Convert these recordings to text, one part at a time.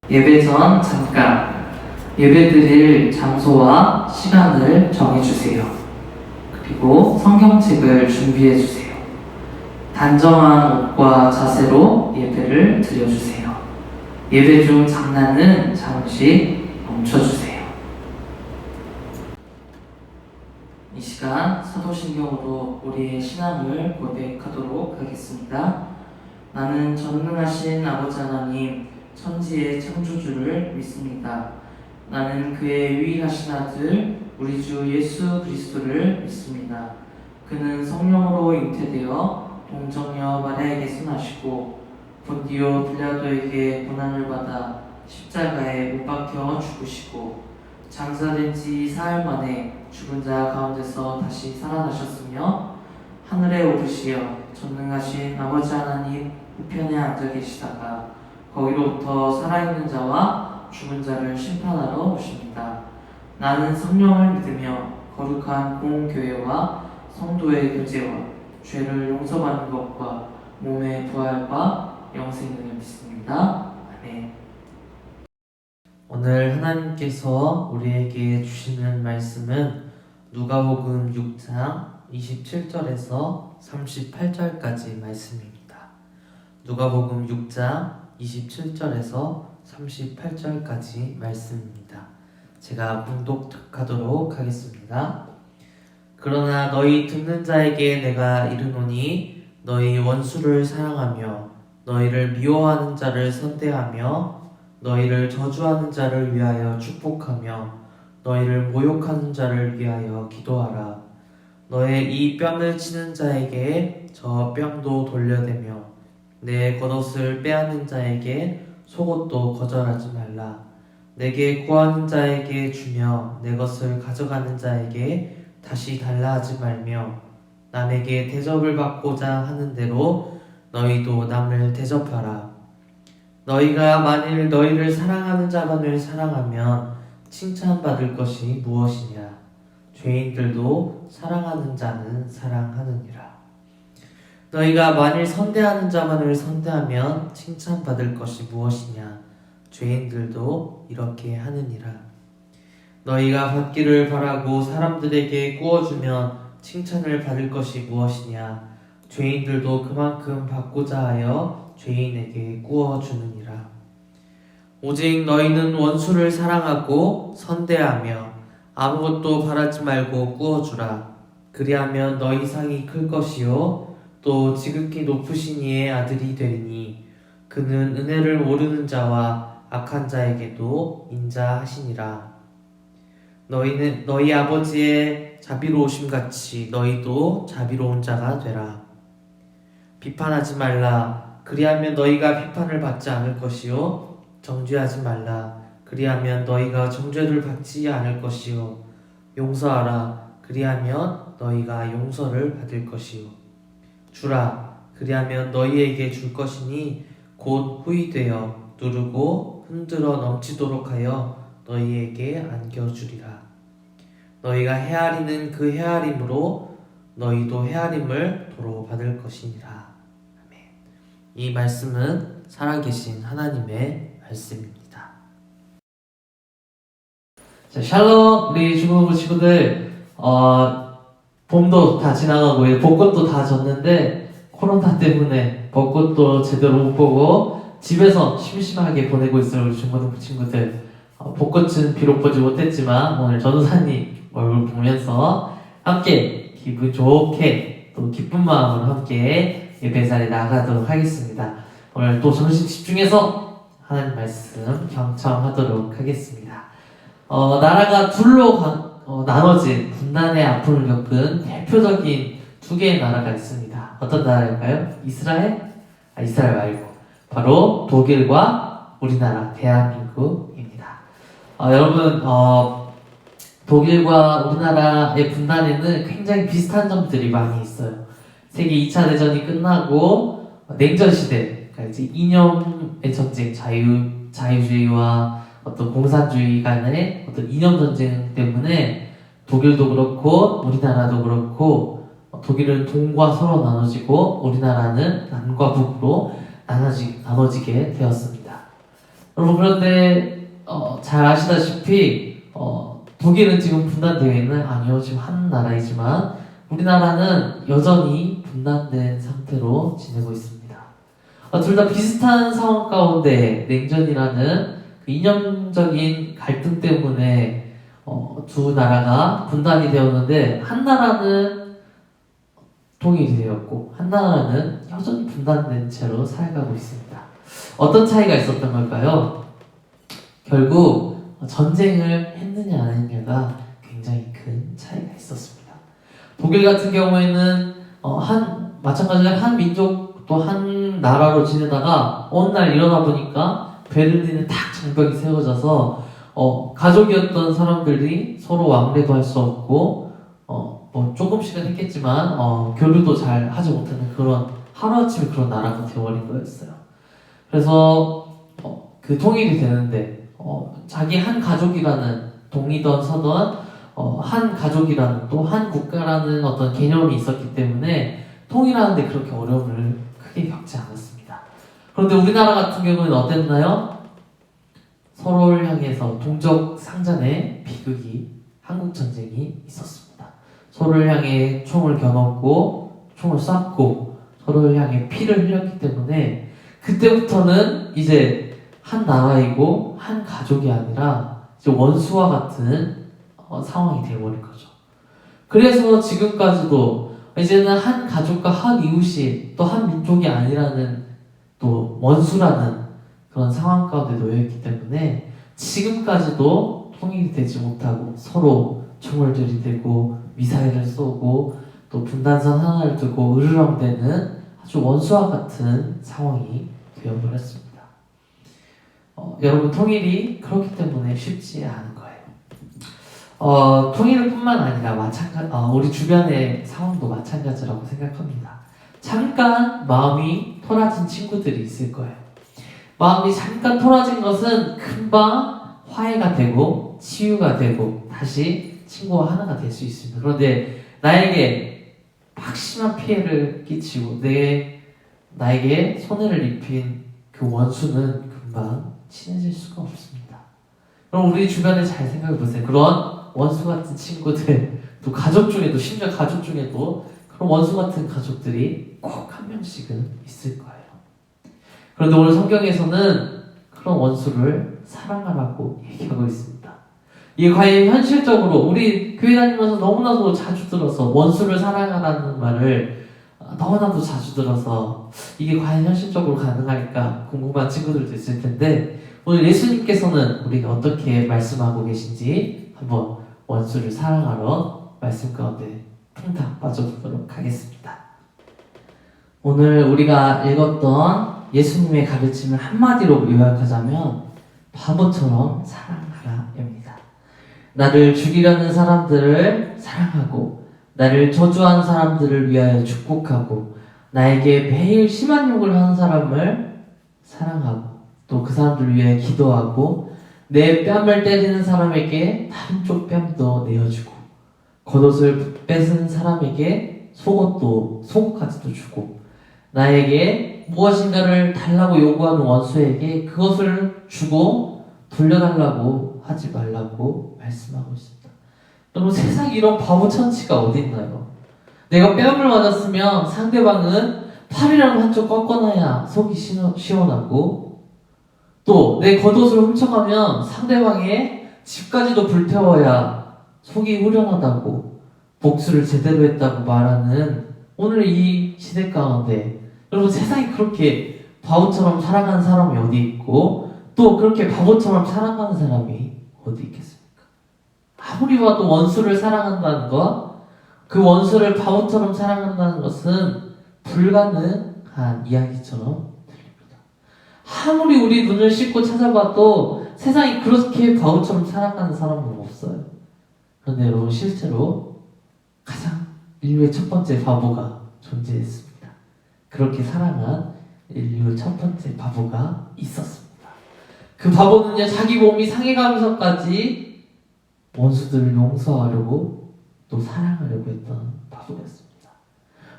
예배 전 잠깐 예배드릴 장소와 시간을 정해주세요. 그리고 성경책을 준비해주세요. 단정한 옷과 자세로 예배를 드려주세요. 예배 중 장난은 잠시 멈춰주세요. 이 시간 사도신경으로 우리의 신앙을 고백하도록 하겠습니다. 나는 전능하신 아버지 하나님 천지의 창조주를 믿습니다. 나는 그의 유일하신 아들 우리 주 예수 그리스도를 믿습니다. 그는 성령으로 잉태되어 동정녀 마리아에게서 나시고 본디오 빌라도에게 고난을 받아 십자가에 못 박혀 죽으시고 장사된 지 사흘 만에 죽은 자 가운데서 다시 살아나셨으며 하늘에 오르시어 전능하신 아버지 하나님 우편에 앉아 계시다가 거기로부터 살아있는 자와 죽은 자를 심판하러 오십니다. 나는 성령을 믿으며 거룩한 공교회와 성도의 교제와 죄를 용서받는 것과 몸의 부활과 영생을 믿습니다. 아멘. 오늘 하나님께서 우리에게 주시는 말씀은 누가복음 6장 27절에서 38절까지 말씀입니다. 누가복음 6장 27절에서 38절까지 말씀입니다. 제가 봉독하도록 하겠습니다. 그러나 너희 듣는 자에게 내가 이르노니 너희 원수를 사랑하며 너희를 미워하는 자를 선대하며 너희를 저주하는 자를 위하여 축복하며 너희를 모욕하는 자를 위하여 기도하라. 너의 이 뺨을 치는 자에게 저 뺨도 돌려대며 내 겉옷을 빼앗는 자에게 속옷도 거절하지 말라. 내게 구하는 자에게 주며 내 것을 가져가는 자에게 다시 달라 하지 말며 남에게 대접을 받고자 하는 대로 너희도 남을 대접하라. 너희가 만일 너희를 사랑하는 자만을 사랑하면 칭찬받을 것이 무엇이냐? 죄인들도 사랑하는 자는 사랑하느니라. 너희가 만일 선대하는 자만을 선대하면 칭찬받을 것이 무엇이냐? 죄인들도 이렇게 하느니라. 너희가 받기를 바라고 사람들에게 구워주면 칭찬을 받을 것이 무엇이냐? 죄인들도 그만큼 받고자 하여 죄인에게 구워주느니라. 오직 너희는 원수를 사랑하고 선대하며 아무것도 바라지 말고 구워주라. 그리하면 너희 상이 클 것이요 또 지극히 높으신 이의 아들이 되리니 그는 은혜를 모르는 자와 악한 자에게도 인자하시니라. 너희는 너희 아버지의 자비로우심 같이 너희도 자비로운 자가 되라. 비판하지 말라. 그리하면 너희가 비판을 받지 않을 것이요. 정죄하지 말라. 그리하면 너희가 정죄를 받지 않을 것이요. 용서하라. 그리하면 너희가 용서를 받을 것이요. 주라. 그리하면 너희에게 줄 것이니 곧 후이되어 누르고 흔들어 넘치도록 하여 너희에게 안겨주리라. 너희가 헤아리는 그 헤아림으로 너희도 헤아림을 도로 받을 것이니라. 아멘. 이 말씀은 살아계신 하나님의 말씀입니다. 자, 샬롬 우리 중고부 친구들, 봄도 다 지나가고 벚꽃도 다 졌는데 코로나 때문에 벚꽃도 제대로 못 보고 집에서 심심하게 보내고 있어요. 우리 중고등부 친구들. 벚꽃은 비록 보지 못했지만 오늘 전도사님 얼굴 보면서 함께 기분 좋게 또 기쁜 마음으로 함께 예배 자리에 나가도록 하겠습니다. 오늘 또 정신 집중해서 하나님 말씀 경청하도록 하겠습니다. 나라가 둘로 나눠진 분단의 아픔을 겪은 대표적인 두 개의 나라가 있습니다. 어떤 나라일까요? 이스라엘? 이스라엘 말고 바로 독일과 우리나라 대한민국입니다. 여러분, 독일과 우리나라의 분단에는 굉장히 비슷한 점들이 많이 있어요. 세계 2차 대전이 끝나고 냉전 시대, 그러니까 이제 이념의 전쟁, 자유주의와 어떤 공산주의 간의 어떤 이념 전쟁 때문에 독일도 그렇고 우리나라도 그렇고 독일은 동과 서로 나눠지고 우리나라는 남과 북으로 나눠지게 되었습니다. 여러분, 그런데 잘 아시다시피 독일은 지금 분단되어 있는 아니요, 지금 한 나라이지만 우리나라는 여전히 분단된 상태로 지내고 있습니다. 둘 다 비슷한 상황 가운데 냉전이라는 그 이념적인 갈등 때문에 두 나라가 분단이 되었는데 한 나라는 통일이 되었고 한 나라는 여전히 분단된 채로 살아가고 있습니다. 어떤 차이가 있었던 걸까요? 결국 전쟁을 했느냐 안 했느냐가 굉장히 큰 차이가 있었습니다. 독일 같은 경우에는 마찬가지로 한 민족 또 한 나라로 지내다가 어느 날 일어나 보니까 베를린에 딱 장벽이 세워져서 가족이었던 사람들이 서로 왕래도 할 수 없고 뭐 조금씩은 했겠지만 교류도 잘 하지 못하는 그런 하루아침에 그런 나라가 되어버린 거였어요. 그래서 그 통일이 되는데 자기 한 가족이라는 동이던 서던 한 가족이라는 또 한 국가라는 어떤 개념이 있었기 때문에 통일하는데 그렇게 어려움을 크게 겪지 않았습니다. 그런데 우리나라 같은 경우는 어땠나요? 서로를 향해서 동족 상잔의 비극이 한국전쟁이 있었습니다. 서로를 향해 총을 겨눴고 총을 쐈고 서로를 향해 피를 흘렸기 때문에 그때부터는 이제 한 나라이고 한 가족이 아니라 이제 원수와 같은 상황이 되어버린 거죠. 그래서 지금까지도 이제는 한 가족과 한 이웃이 또 한 민족이 아니라는 또 원수라는 그런 상황 가운데 놓여있기 때문에 지금까지도 통일이 되지 못하고 서로 총을 들이대고 미사일을 쏘고 또 분단선 하나를 두고 으르렁대는 아주 원수와 같은 상황이 되어버렸습니다. 여러분, 통일이 그렇기 때문에 쉽지 않은 거예요. 통일뿐만 아니라 우리 주변의 상황도 마찬가지라고 생각합니다. 잠깐 마음이 토라진 친구들이 있을 거예요. 마음이 잠깐 토라진 것은 금방 화해가 되고 치유가 되고 다시 친구와 하나가 될 수 있습니다. 그런데 나에게 확심한 피해를 끼치고 나에게 손해를 입힌 그 원수는 금방 친해질 수가 없습니다. 그럼 우리 주변에 잘 생각해 보세요. 그런 원수 같은 친구들, 또 가족 중에도, 심지어 가족 중에도 그런 원수 같은 가족들이 꼭 한 명씩은 있을 거예요. 그런데 오늘 성경에서는 그런 원수를 사랑하라고 얘기하고 있습니다. 이게 과연 현실적으로 우리 교회 다니면서 너무나도 자주 들어서 원수를 사랑하라는 말을 너무나도 자주 들어서 이게 과연 현실적으로 가능할까 궁금한 친구들도 있을 텐데, 오늘 예수님께서는 우리가 어떻게 말씀하고 계신지 한번 원수를 사랑하러 말씀 가운데 팽탁 빠져보도록 하겠습니다. 오늘 우리가 읽었던 예수님의 가르침을 한마디로 요약하자면 바보처럼 사랑하라입니다. 나를 죽이려는 사람들을 사랑하고, 나를 저주하는 사람들을 위하여 축복하고, 나에게 매일 심한 욕을 하는 사람을 사랑하고, 또 그 사람들을 위해 기도하고, 내 뺨을 때리는 사람에게 다른 쪽 뺨도 내어주고, 겉옷을 뺏은 사람에게 속옷까지도 주고, 나에게 무엇인가를 달라고 요구하는 원수에게 그것을 주고 돌려달라고 하지 말라고 말씀하고 있습니다. 여러분, 세상에 이런 바보 천치가 어딨나요? 내가 뺨을 맞았으면 상대방은 팔이라도 한쪽 꺾어놔야 속이 시원하고, 또 내 겉옷을 훔쳐가면 상대방의 집까지도 불태워야 속이 후련하다고, 복수를 제대로 했다고 말하는 오늘 이 시대 가운데, 여러분, 세상에 그렇게 바보처럼 살아가는 사람이 어디 있고, 또 그렇게 바보처럼 살아가는 사람이 어디 있겠습니까? 아무리 봐도 원수를 사랑한다는 것, 그 원수를 바보처럼 사랑한다는 것은 불가능한 이야기처럼 들립니다. 아무리 우리 눈을 씻고 찾아봐도 세상에 그렇게 바보처럼 살아가는 사람은 없어요. 그런데 여러분, 실제로 가장 인류의 첫 번째 바보가 존재했습니다. 그렇게 살아간 인류의 첫 번째 바보가 있었습니다. 그 바보는요, 자기 몸이 상해가면서까지 원수들을 용서하려고 또 사랑하려고 했던 바보였습니다.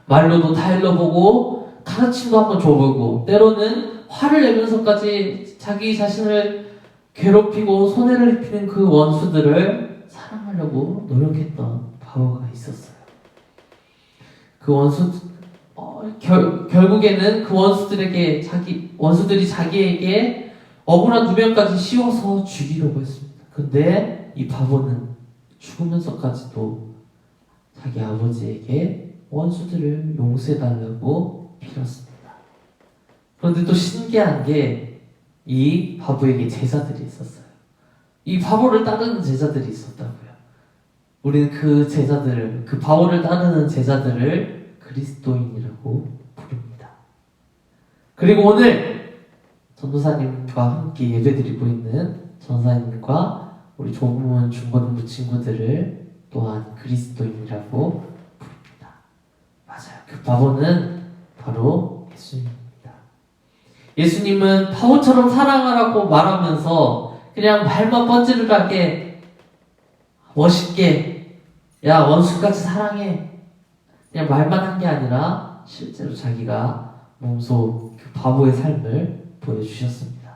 말로도 다 일러보고 가르침도 한번 줘보고, 때로는 화를 내면서까지 자기 자신을 괴롭히고 손해를 입히는 그 원수들을 사랑하려고 노력했던 바보가 있었어요. 그 결국에는 그 원수들이 자기에게 억울한 누명까지 씌워서 죽이려고 했습니다. 근데 이 바보는 죽으면서까지도 자기 아버지에게 원수들을 용서해달라고 빌었습니다. 그런데 또 신기한 게, 이 바보에게 제자들이 있었어요. 이 바보를 따르는 제자들이 있었다고요. 우리는 그 바보를 따르는 제자들을 그리스도인이라고 부릅니다. 그리고 오늘 전도사님과 함께 예배드리고 있는 전사님과 우리 조금은 중고등부 친구들을 또한 그리스도인이라고 부릅니다. 맞아요. 그 바보는 바로 예수님입니다. 예수님은 바보처럼 사랑하라고 말하면서 그냥 말만 뻔질하게 멋있게, 야, 원수까지 사랑해, 그냥 말만 한 게 아니라 실제로 자기가 몸소 그 바보의 삶을 보여주셨습니다.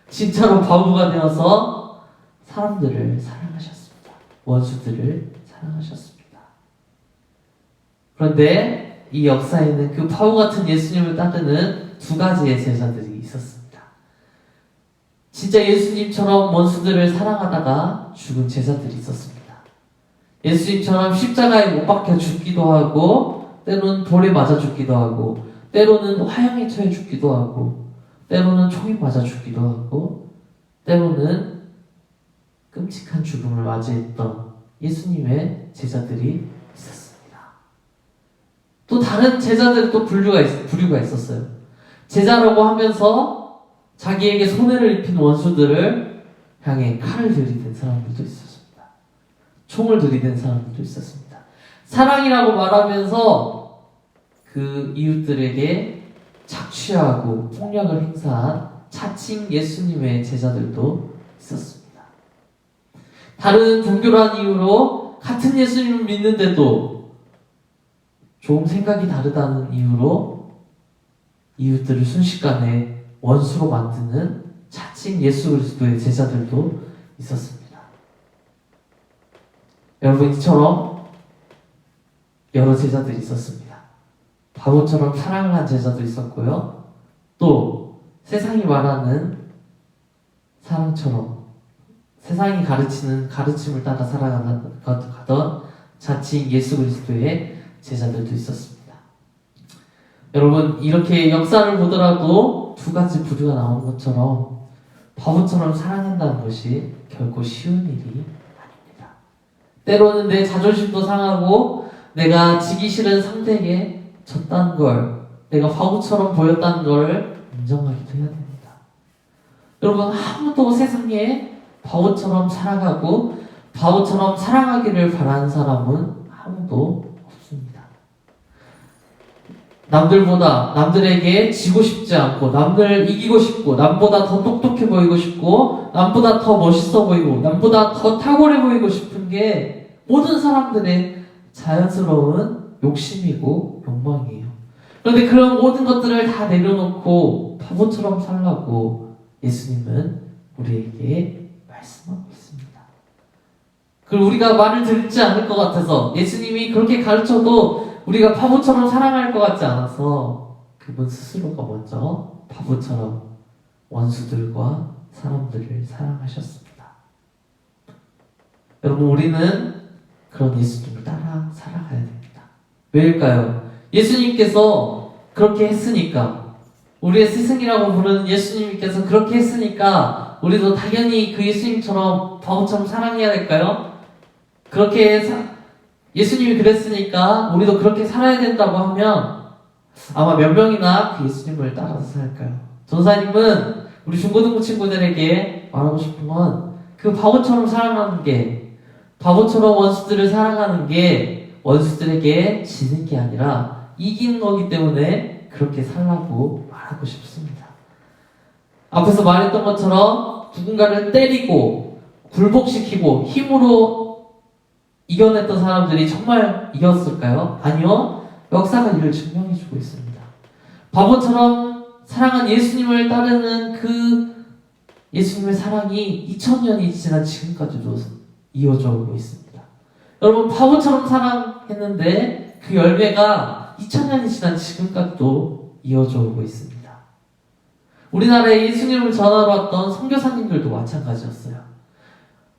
진짜로 바보가 되어서 사람들을 사랑하셨습니다. 원수들을 사랑하셨습니다. 그런데 이 역사에는 그 바보 같은 예수님을 따르는 두 가지의 제자들이 있었습니다. 진짜 예수님처럼 원수들을 사랑하다가 죽은 제자들이 있었습니다. 예수님처럼 십자가에 못 박혀 죽기도 하고, 때로는 돌에 맞아 죽기도 하고, 때로는 화형에 처해 죽기도 하고, 때로는 총에 맞아 죽기도 하고, 때로는 끔찍한 죽음을 맞이했던 예수님의 제자들이 있었습니다. 또 다른 제자들은 또 부류가 있었어요. 제자라고 하면서 자기에게 손해를 입힌 원수들을 향해 칼을 들이댄 사람들도 있었습니다. 총을 들이댄 사람들도 있었습니다. 사랑이라고 말하면서 그 이웃들에게 착취하고 폭력을 행사한 자칭 예수님의 제자들도 있었습니다. 다른 종교란 이유로 같은 예수님을 믿는데도 조금 생각이 다르다는 이유로 이웃들을 순식간에 원수로 만드는 자칭 예수 그리스도의 제자들도 있었습니다. 여러분, 이처럼 여러 제자들이 있었습니다. 바보처럼 사랑을 한 제자도 있었고요. 또 세상이 말하는 사랑처럼 세상이 가르치는 가르침을 따라 살아가던 자칭 예수 그리스도의 제자들도 있었습니다. 여러분, 이렇게 역사를 보더라도 두 가지 부류가 나오는 것처럼 바보처럼 사랑한다는 것이 결코 쉬운 일이 아닙니다. 때로는 내 자존심도 상하고 내가 지기 싫은 상대에게 졌다는 걸, 내가 바보처럼 보였다는 걸 인정하기도 해야 됩니다. 여러분, 아무도 세상에 바보처럼 살아가고 바보처럼 사랑하기를 바라는 사람은 아무도 없습니다. 남들보다, 남들에게 지고 싶지 않고, 남들 이기고 싶고, 남보다 더 똑똑해 보이고 싶고, 남보다 더 멋있어 보이고, 남보다 더 탁월해 보이고 싶은 게 모든 사람들의 자연스러운 욕심이고 욕망이에요. 그런데 그런 모든 것들을 다 내려놓고 바보처럼 살라고 예수님은 우리에게 말씀하고 있습니다. 그리고 우리가 말을 듣지 않을 것 같아서, 예수님이 그렇게 가르쳐도 우리가 바보처럼 사랑할 것 같지 않아서 그분 스스로가 먼저 바보처럼 원수들과 사람들을 사랑하셨습니다. 여러분, 우리는 그런 예수님을 따라 살아가야 됩니다. 왜일까요? 예수님께서 그렇게 했으니까, 우리의 스승이라고 부르는 예수님께서 그렇게 했으니까 우리도 당연히 그 예수님처럼 바보처럼 사랑해야 될까요? 예수님이 그랬으니까 우리도 그렇게 살아야 된다고 하면 아마 몇 명이나 그 예수님을 따라서 살까요? 전사님은 우리 중고등부 친구들에게 말하고 싶은 건, 그 바보처럼 사랑하는 게, 바보처럼 원수들을 사랑하는 게 원수들에게 지는 게 아니라 이기는 거기 때문에 그렇게 살라고 말하고 싶습니다. 앞에서 말했던 것처럼 누군가를 때리고 굴복시키고 힘으로 이겨냈던 사람들이 정말 이겼을까요? 아니요. 역사가 이를 증명해주고 있습니다. 바보처럼 사랑한 예수님을 따르는 그 예수님의 사랑이 2000년이 지난 지금까지도 이어져 오고 있습니다. 여러분, 바보처럼 사랑했는데 그 열매가 2000년이 지난 지금까지도 이어져 오고 있습니다. 우리나라에 예수님을 전하러 왔던 선교사님들도 마찬가지였어요.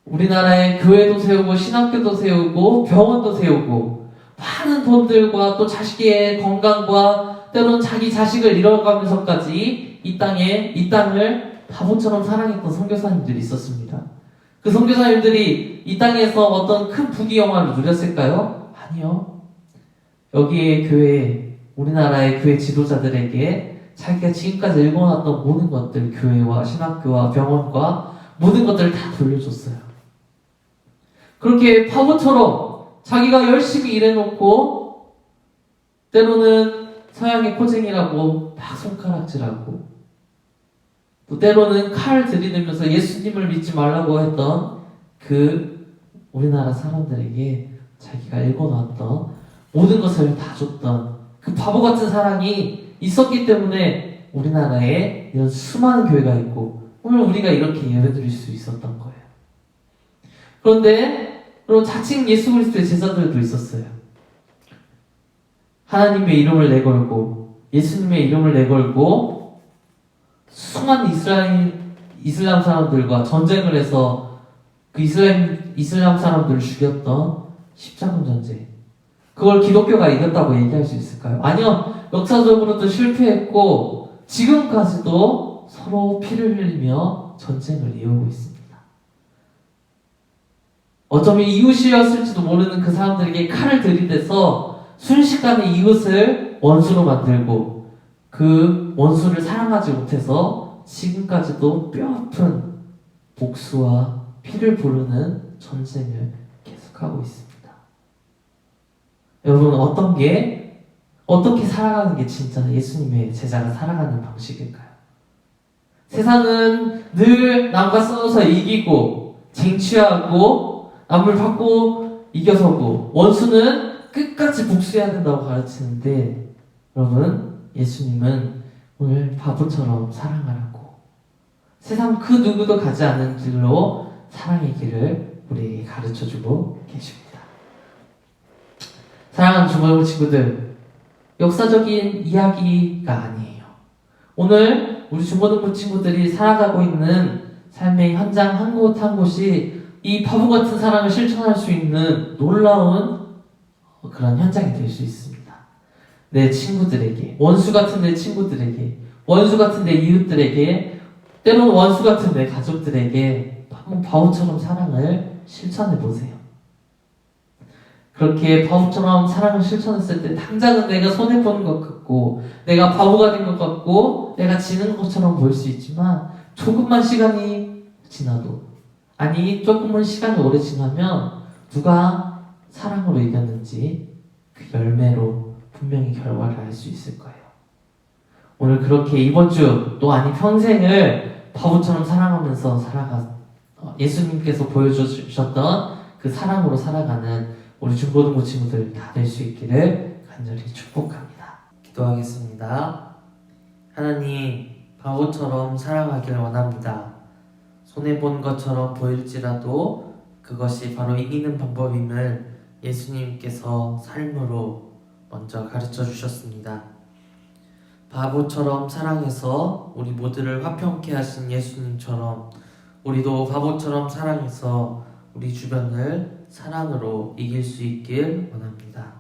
우리나라에 교회도 세우고 신학교도 세우고 병원도 세우고 많은 돈들과 또 자식의 건강과 때로는 자기 자식을 잃어가면서까지 이 땅을 바보처럼 사랑했던 선교사님들이 있었습니다. 그 선교사님들이 이 땅에서 어떤 큰 부귀영화를 누렸을까요? 아니요. 여기에 교회, 우리나라의 교회 지도자들에게 자기가 지금까지 읽어놨던 모든 것들, 교회와 신학교와 병원과 모든 것들을 다 돌려줬어요. 그렇게 바보처럼 자기가 열심히 일해놓고 때로는 서양의 코쟁이라고 막 손가락질하고, 또 때로는 칼 들이대면서 예수님을 믿지 말라고 했던 그 우리나라 사람들에게 자기가 읽어놨던 모든 것을 다 줬던 그 바보 같은 사랑이 있었기 때문에 우리나라에 이런 수많은 교회가 있고 오늘 우리가 이렇게 예배드릴 수 있었던 거예요. 그런데 그런 자칭 예수 그리스도의 제자들도 있었어요. 하나님의 이름을 내걸고 예수님의 이름을 내걸고 수많은 이슬람 사람들과 전쟁을 해서 그 이슬람 사람들을 죽였던 십자군 전쟁, 그걸 기독교가 이겼다고 얘기할 수 있을까요? 아니요. 역사적으로도 실패했고 지금까지도 서로 피를 흘리며 전쟁을 이어오고 있습니다. 어쩌면 이웃이었을지도 모르는 그 사람들에게 칼을 들이대서 순식간에 이웃을 원수로 만들고 그 원수를 사랑하지 못해서 지금까지도 뼈아픈 복수와 피를 부르는 전쟁을 계속하고 있습니다. 여러분, 어떻게 살아가는 게 진짜 예수님의 제자가 살아가는 방식일까요? 세상은 늘 남과 싸워서 이기고 쟁취하고 남을 받고 이겨서고 원수는 끝까지 복수해야 된다고 가르치는데, 여러분, 예수님은 오늘 바보처럼 사랑하라고, 세상 그 누구도 가지 않는 길로 사랑의 길을 우리에게 가르쳐주고 계십니다. 사랑하는 중고등부 친구들, 역사적인 이야기가 아니에요. 오늘 우리 중고등부 친구들이 살아가고 있는 삶의 현장 한 곳 한 곳이 이 바보 같은 사랑을 실천할 수 있는 놀라운 그런 현장이 될 수 있습니다. 내 친구들에게, 원수 같은 내 친구들에게, 원수 같은 내 이웃들에게, 때로는 원수 같은 내 가족들에게 한번 바보처럼 사랑을 실천해 보세요. 그렇게 바보처럼 사랑을 실천했을 때 당장은 내가 손해보는 것 같고 내가 바보가 된 것 같고 내가 지는 것처럼 보일 수 있지만 조금만 시간이 지나도, 아니 조금만 시간이 오래 지나면 누가 사랑으로 이겼는지 그 열매로 분명히 결과를 알 수 있을 거예요. 오늘 그렇게 이번 주 또 아니 평생을 바보처럼 사랑하면서 예수님께서 보여주셨던 그 사랑으로 살아가는 우리 중고등부 친구들 다 될 수 있기를 간절히 축복합니다. 기도하겠습니다. 하나님, 바보처럼 사랑하길 원합니다. 손해본 것처럼 보일지라도 그것이 바로 이기는 방법임을 예수님께서 삶으로 먼저 가르쳐 주셨습니다. 바보처럼 사랑해서 우리 모두를 화평케 하신 예수님처럼 우리도 바보처럼 사랑해서 우리 주변을 사랑으로 이길 수 있길 원합니다.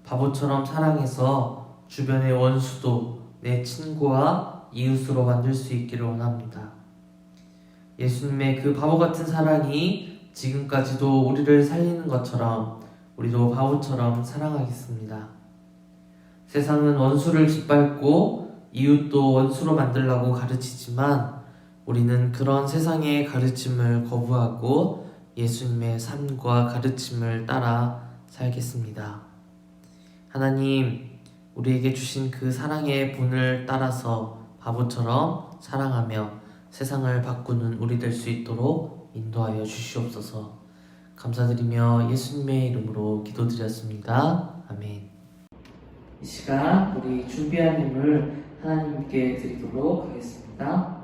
바보처럼 사랑해서 주변의 원수도 내 친구와 이웃으로 만들 수 있기를 원합니다. 예수님의 그 바보 같은 사랑이 지금까지도 우리를 살리는 것처럼 우리도 바보처럼 사랑하겠습니다. 세상은 원수를 짓밟고 이웃도 원수로 만들라고 가르치지만 우리는 그런 세상의 가르침을 거부하고 예수님의 삶과 가르침을 따라 살겠습니다. 하나님, 우리에게 주신 그 사랑의 본을 따라서 바보처럼 사랑하며 세상을 바꾸는 우리 될 수 있도록 인도하여 주시옵소서. 감사드리며 예수님의 이름으로 기도드렸습니다. 아멘. 이 시간 우리 준비한 힘을 하나님께 드리도록 하겠습니다.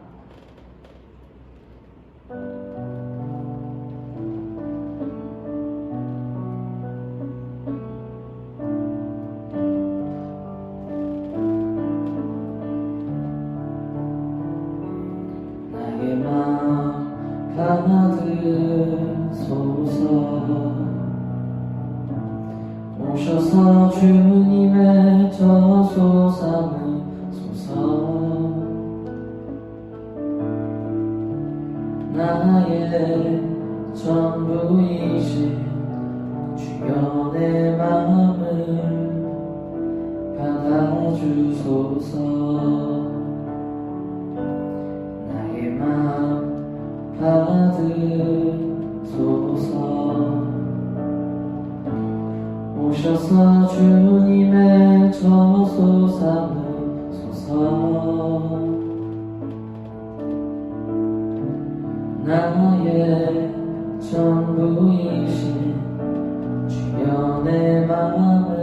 나의 마음 받으소서. 오셔서 주님의 저소 삼으소서. 나의 전부이신 주여 내 마음을 받아주소서. 나의 마음 받으소서. 오셔서 주님의 저소 삼으소서. 나의 전부이신 주여 내 마음을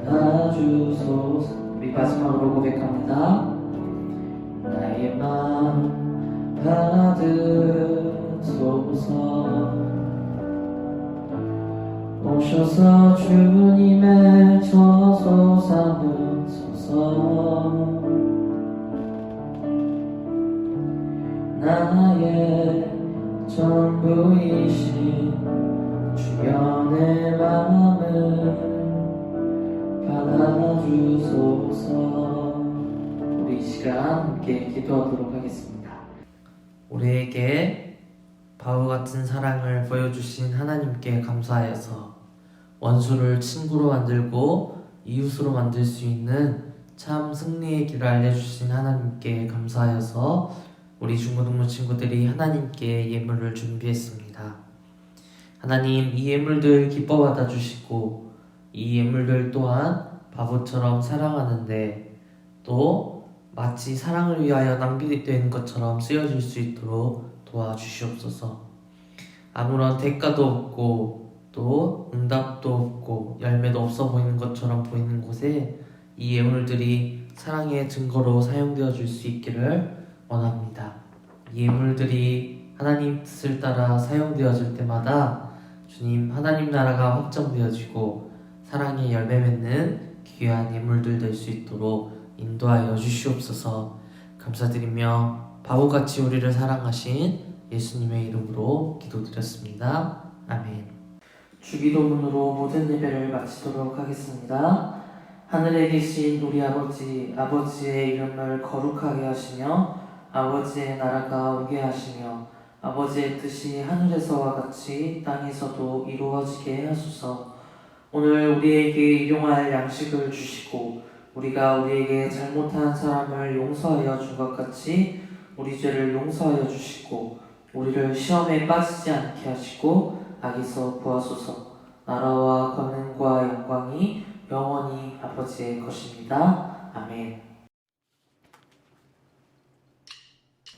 받아주소서. 우리 마지막으로 고백합니다. 나의 마음 받으소서. 오셔서 주님의 저소 삼으소서. 나의 전부이신 주여 내 마음을 받아주소서. 우리 이 시간 함께 기도하도록 하겠습니다. 우리에게 바보같은 사랑을 보여주신 하나님께 감사하여서 원수를 친구로 만들고 이웃으로 만들 수 있는 참 승리의 길을 알려주신 하나님께 감사하여서 우리 중고등부 친구들이 하나님께 예물을 준비했습니다. 하나님, 이 예물들 기뻐 받아주시고 이 예물들 또한 바보처럼 사랑하는데 또 마치 사랑을 위하여 낭비되는 것처럼 쓰여질 수 있도록 도와주시옵소서. 아무런 대가도 없고 또 응답도 없고 열매도 없어 보이는 것처럼 보이는 곳에 이 예물들이 사랑의 증거로 사용되어 줄 수 있기를 원합니다. 이 예물들이 하나님 뜻을 따라 사용되어질 때마다 주님 하나님 나라가 확정되어지고 사랑의 열매 맺는 귀한 예물들 될 수 있도록 인도하여 주시옵소서. 감사드리며 바보같이 우리를 사랑하신 예수님의 이름으로 기도드렸습니다. 아멘. 주기도문으로 모든 예배를 마치도록 하겠습니다. 하늘에 계신 우리 아버지, 아버지의 이름을 거룩하게 하시며 아버지의 나라가 오게 하시며 아버지의 뜻이 하늘에서와 같이 땅에서도 이루어지게 하소서. 오늘 우리에게 일용할 양식을 주시고 우리가 우리에게 잘못한 사람을 용서하여 준 것 같이 우리 죄를 용서하여 주시고 우리를 시험에 빠지지 않게 하시고 악에서 구하소서. 나라와 권능과 영광이 영원히 아버지의 것입니다. 아멘.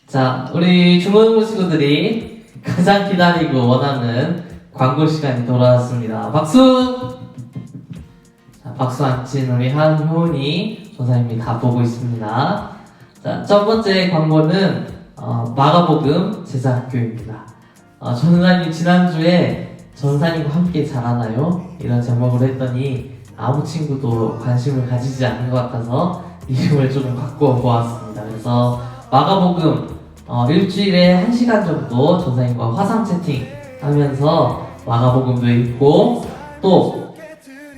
자, 우리 중고등부 친구들이 가장 기다리고 원하는 광고 시간이 돌아왔습니다. 박수! 자, 박수 안 친 우리 한효은이 전사님이 다 보고 있습니다. 자, 첫 번째 광고는 마가복음 제자학교입니다. 전사님 지난주에 전사님과 함께 자라나요? 이런 제목으로 했더니 아무 친구도 관심을 가지지 않는 것 같아서 이름을 조금 바꾸어 보았습니다. 그래서 마가복음 일주일에 1시간 정도 전사님과 화상 채팅 하면서 마가복음도 읽고 또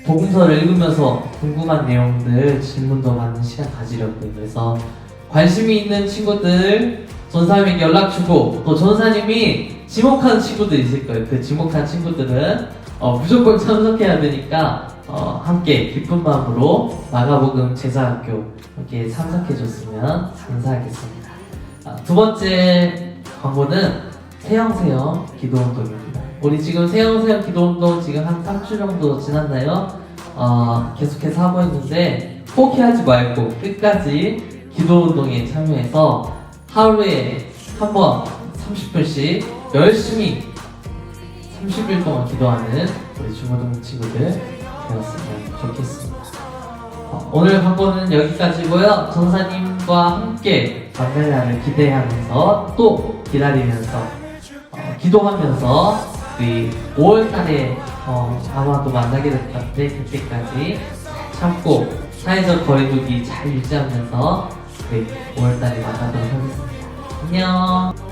복음서를 읽으면서 궁금한 내용들 질문도 받는 시간 가지려고요. 그래서 관심이 있는 친구들 전사님에게 연락 주고 또 전사님이 지목한 친구들 있을 거예요. 그 지목한 친구들은 무조건 참석해야 되니까 함께 기쁜 마음으로 마가복음 제자학교 함께 참석해줬으면 감사하겠습니다. 두 번째 광고는 세영세영 기도운동입니다. 우리 지금 세영세영 기도운동 지금 한 3주 정도 지났나요? 계속해서 하고 있는데 포기하지 말고 끝까지 기도운동에 참여해서 하루에 한 번 30분씩 열심히 30일 동안 기도하는 우리 중고등 친구들 되었으면 좋겠습니다. 오늘 광고는 여기까지고요. 전사님과 함께 만날 날을 기대하면서 또 기다리면서 기도하면서 우리 5월달에 아마도 만나게 될 것 같은데 그때까지 참고 사회적 거리두기 잘 유지하면서 우리 5월달에 만나도록 하겠습니다. 안녕.